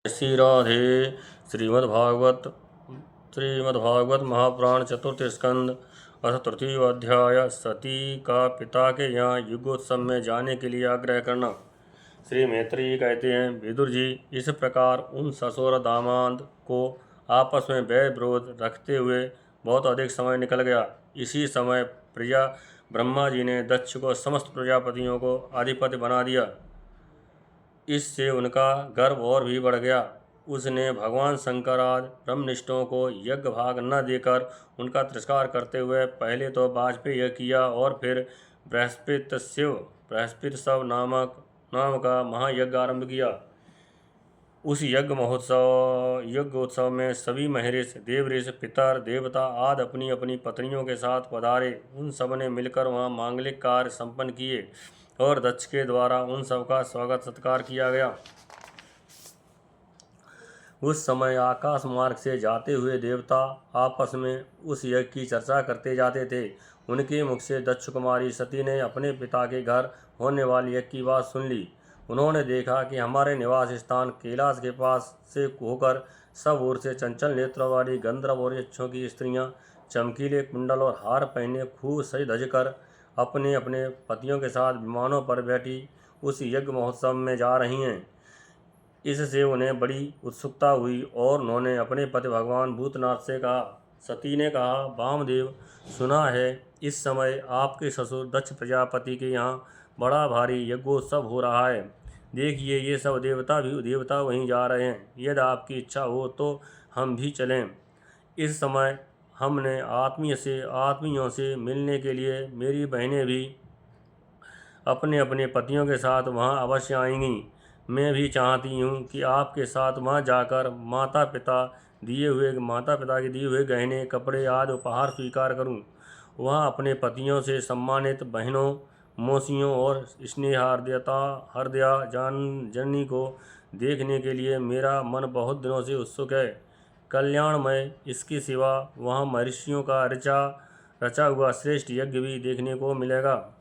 श्री राधे। श्रीमद्भागवत महापुराण चतुर्थ स्कंद अथ तृतीय अध्याय। सती का पिता के यहाँ युगोत्सव में जाने के लिए आग्रह करना। श्री मैत्रेयी कहते हैं, विदुर जी, इस प्रकार उन ससुर दामाद को आपस में वैर विरोध रखते हुए बहुत अधिक समय निकल गया। इसी समय प्रजा ब्रह्मा जी ने दक्ष को समस्त प्रजापतियों को अधिपति बना दिया। इससे उनका गर्व और भी बढ़ गया। उसने भगवान शंकर आदि ब्रह्मनिष्ठों को यज्ञ भाग न देकर उनका तिरस्कार करते हुए पहले तो वाजपेयी यज्ञ किया और फिर बृहस्पति शव नाम का महायज्ञ आरंभ किया। उस यज्ञोत्सव में सभी महर्षि, देवऋषि, पितर, देवता आदि अपनी अपनी पत्नियों के साथ पधारे। उन सब ने मिलकर वहाँ मांगलिक कार्य संपन्न किए और दक्ष के द्वारा उन सब का स्वागत सत्कार किया गया। उस समय आकाश मार्ग से जाते हुए देवता आपस में उस यज्ञ की चर्चा करते जाते थे। उनके मुख से दक्ष कुमारी सती ने अपने पिता के घर होने वाली यज्ञ की बात सुन ली। उन्होंने देखा कि हमारे निवास स्थान कैलाश के पास से होकर सब ओर से चंचल नेत्रों वाली गंधर्व और यक्षों की स्त्रियां चमकीले कुंडल और हार पहने खूब सज धज कर अपने अपने पतियों के साथ विमानों पर बैठी उस यज्ञ महोत्सव में जा रही हैं। इससे उन्हें बड़ी उत्सुकता हुई और उन्होंने अपने पति भगवान भूतनाथ से कहा। सती ने कहा, वामदेव, सुना है इस समय आपके ससुर दक्ष प्रजापति के यहाँ बड़ा भारी यज्ञोत्सव हो रहा है। देखिए, ये सब देवता वहीं जा रहे हैं। यदि आपकी इच्छा हो तो हम भी चलें। इस समय हमने आत्मीयों से मिलने के लिए मेरी बहनें भी अपने अपने पतियों के साथ वहाँ अवश्य आएंगी। मैं भी चाहती हूँ कि आपके साथ वहाँ जाकर माता पिता के दिए हुए गहने, कपड़े आदि उपहार स्वीकार करूँ। वहाँ अपने पतियों से सम्मानित बहनों, मौसियों और हृदया जननी को देखने के लिए मेरा मन बहुत दिनों से उत्सुक है। कल्याणमय इसके सिवा वहाँ महर्षियों का रचा हुआ श्रेष्ठ यज्ञ भी देखने को मिलेगा।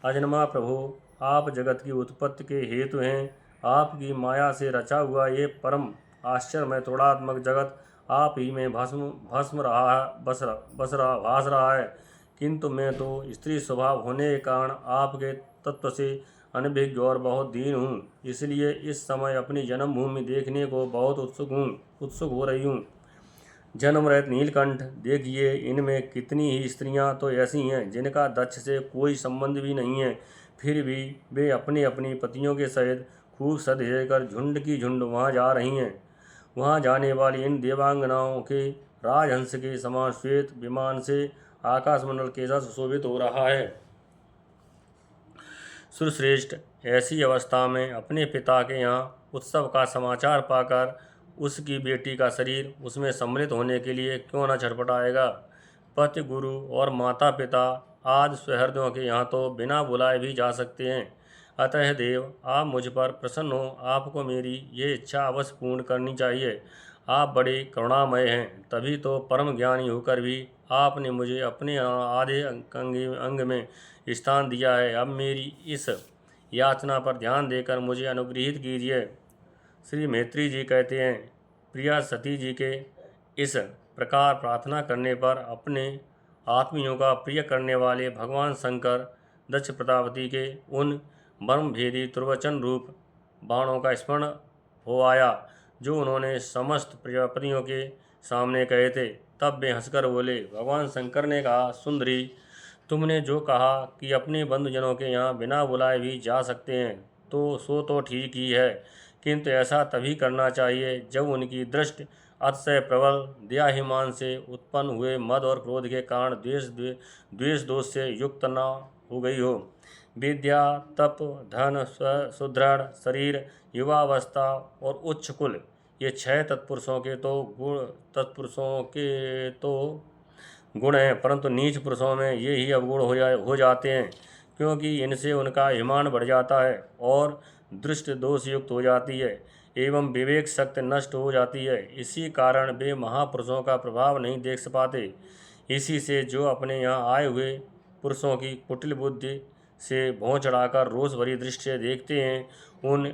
अजन्मा प्रभु, आप जगत की उत्पत्ति के हेतु हैं। आपकी माया से रचा हुआ ये परम आश्चर्यमय त्रिगुणात्मक जगत आप ही में भास रहा है। किंतु मैं तो स्त्री स्वभाव होने के कारण आपके तत्व से अनभिज्ञ और बहुत दीन हूँ। इसलिए इस समय अपनी जन्मभूमि देखने को बहुत उत्सुक हो रही हूँ। जन्म रहित नीलकंठ, देखिए, इनमें कितनी ही स्त्रियां तो ऐसी हैं जिनका दक्ष से कोई संबंध भी नहीं है, फिर भी वे अपनी अपनी पतियों के सहित खूब सज कर झुंड की झुंड वहाँ जा रही हैं। वहाँ जाने वाली इन देवांगनाओं के राजहंस के समान श्वेत विमान से आकाशमंडल कैसा सुशोभित हो रहा है। सुरश्रेष्ठ, ऐसी अवस्था में अपने पिता के यहाँ उत्सव का समाचार पाकर उसकी बेटी का शरीर उसमें सम्मिलित होने के लिए क्यों न छटपटाएगा। पति, गुरु और माता पिता आदि सहृदयों के यहाँ तो बिना बुलाए भी जा सकते हैं। अतः देव, आप मुझ पर प्रसन्न हो। आपको मेरी ये इच्छा अवश्य पूर्ण करनी चाहिए। आप बड़े करुणामय हैं, तभी तो परम ज्ञानी होकर भी आपने मुझे अपने आधे अंग में स्थान दिया है। अब मेरी इस याचना पर ध्यान देकर मुझे अनुग्रहित कीजिए। श्री मैत्रेयी जी कहते हैं, प्रिया सती जी के इस प्रकार प्रार्थना करने पर अपने आत्मियों का प्रिय करने वाले भगवान शंकर दक्ष प्रजापति के उन ब्रह्मभेदी त्रिवचन रूप बाणों का स्मरण हो आया जो उन्होंने समस्त प्रजापतियों के सामने कहे थे। तब वे हंसकर बोले। भगवान शंकर ने कहा, सुंदरी, तुमने जो कहा कि अपने बंधुजनों के यहाँ बिना बुलाए भी जा सकते हैं, तो ठीक ही है, किंतु ऐसा तभी करना चाहिए जब उनकी दृष्टि अतिशय प्रबल देहाभिमान से उत्पन्न हुए मद और क्रोध के कारण द्वेष दोष से युक्त न हो गई हो। विद्या, तप, धन, सुदृढ़ शरीर, युवावस्था और उच्च कुल, ये 6 तत्पुरुषों के तो गुण हैं, परंतु नीच पुरुषों में ये ही अवगुण हो जाते हैं, क्योंकि इनसे उनका अभिमान बढ़ जाता है और दृष्टि दोष युक्त हो जाती है एवं विवेक शक्ति नष्ट हो जाती है। इसी कारण वे महापुरुषों का प्रभाव नहीं देख पाते। इसी से जो अपने यहाँ आए हुए पुरुषों की कुटिल बुद्धि से भौं चढ़ाकर रोष भरी दृष्टि से देखते हैं, उन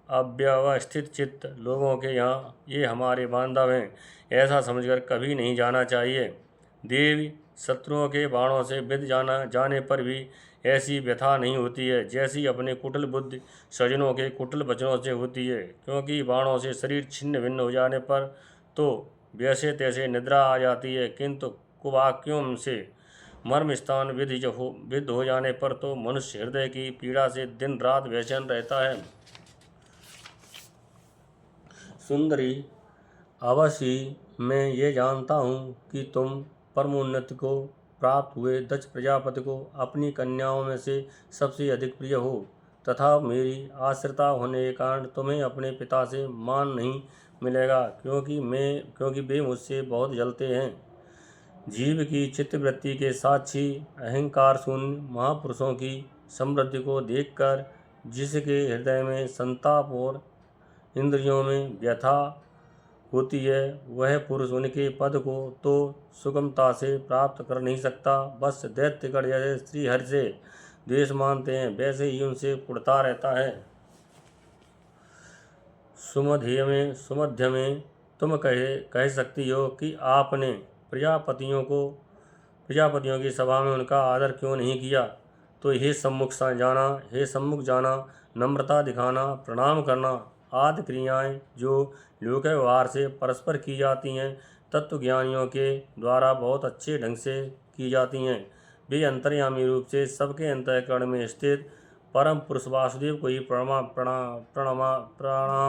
अव्यवस्थित चित्त लोगों के यहाँ ये हमारे बांधव हैं, ऐसा समझकर कभी नहीं जाना चाहिए। देवी, शत्रुओं के बाणों से बिध जाने पर भी ऐसी व्यथा नहीं होती है जैसी अपने कुटिल बुद्धि स्वजनों के कुटिल वचनों से होती है, क्योंकि बाणों से शरीर छिन्न भिन्न हो जाने पर तो वैसे तैसे निद्रा आ जाती है, किंतु कुवाक्यों से मर्म स्थान विद्ध हो जाने पर तो मनुष्य हृदय की पीड़ा से दिन रात बेचैन रहता है। सुंदरी, अवश्य मैं ये जानता हूँ कि तुम परमोन्नति को प्राप्त हुए दक्ष प्रजापति को अपनी कन्याओं में से सबसे अधिक प्रिय हो, तथा मेरी आश्रिता होने के कारण तुम्हें अपने पिता से मान नहीं मिलेगा, क्योंकि वे मुझसे बहुत जलते हैं। जीव की चित्तवृत्ति के साक्षी अहंकार शून्य महापुरुषों की समृद्धि को देखकर जिसके हृदय में संताप और इंद्रियों में व्यथा होती है, वह पुरुष उनके पद को तो सुगमता से प्राप्त कर नहीं सकता, बस दैत्यगण जैसे श्रीहरि से द्वेष मानते हैं वैसे ही उनसे कुढ़ता रहता है। सुमध्य में तुम कह सकती हो कि आपने प्रजापतियों की सभा में उनका आदर क्यों नहीं किया। तो हे सम्मुख जाना, नम्रता दिखाना, प्रणाम करना आदि क्रियाएं जो लोक व्यवहार से परस्पर की जाती हैं, तत्वज्ञानियों के द्वारा बहुत अच्छे ढंग से की जाती हैं। वे अंतर्यामी रूप से सबके अंतःकरण में स्थित परम पुरुष वासुदेव को ही प्रणाम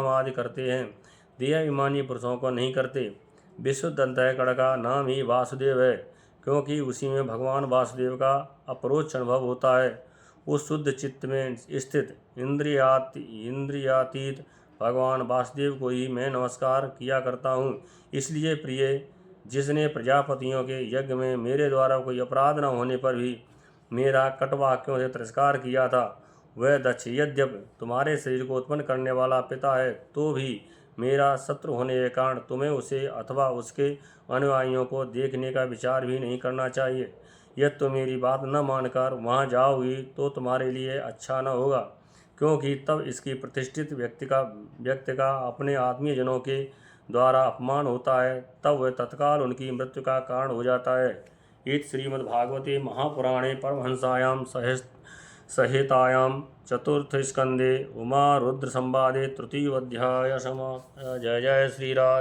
आदि करते हैं, देहाभिमानी पुरुषों को नहीं करते। विशुद्ध अंतःकरण का नाम ही वासुदेव है, क्योंकि उसी में भगवान वासुदेव का अपरोक्ष अनुभव होता है। उस शुद्ध चित्त में स्थित इंद्रियातीत भगवान वासुदेव को ही मैं नमस्कार किया करता हूँ। इसलिए प्रिय, जिसने प्रजापतियों के यज्ञ में मेरे द्वारा कोई अपराध न होने पर भी मेरा कटवाक्यों से तिरस्कार किया था, वह दक्ष यद्यपि तुम्हारे शरीर को उत्पन्न करने वाला पिता है, तो भी मेरा शत्रु होने के कारण तुम्हें उसे अथवा उसके अनुयायियों को देखने का विचार भी नहीं करना चाहिए। यदि तुम मेरी बात न मानकर वहाँ जाओगी तो तुम्हारे लिए अच्छा न होगा, क्योंकि तब इसकी प्रतिष्ठित व्यक्ति का अपने आत्मीय जनों के द्वारा अपमान होता है, तब वह तत्काल उनकी मृत्यु का कारण हो जाता है। इति श्रीमद्भागवते महापुराणे परमहंसायां संहितायां चतुर्थस्कंदे उमा रुद्र संवादे तृतीयोऽध्यायः समाप्तः। जय जय श्री राधे।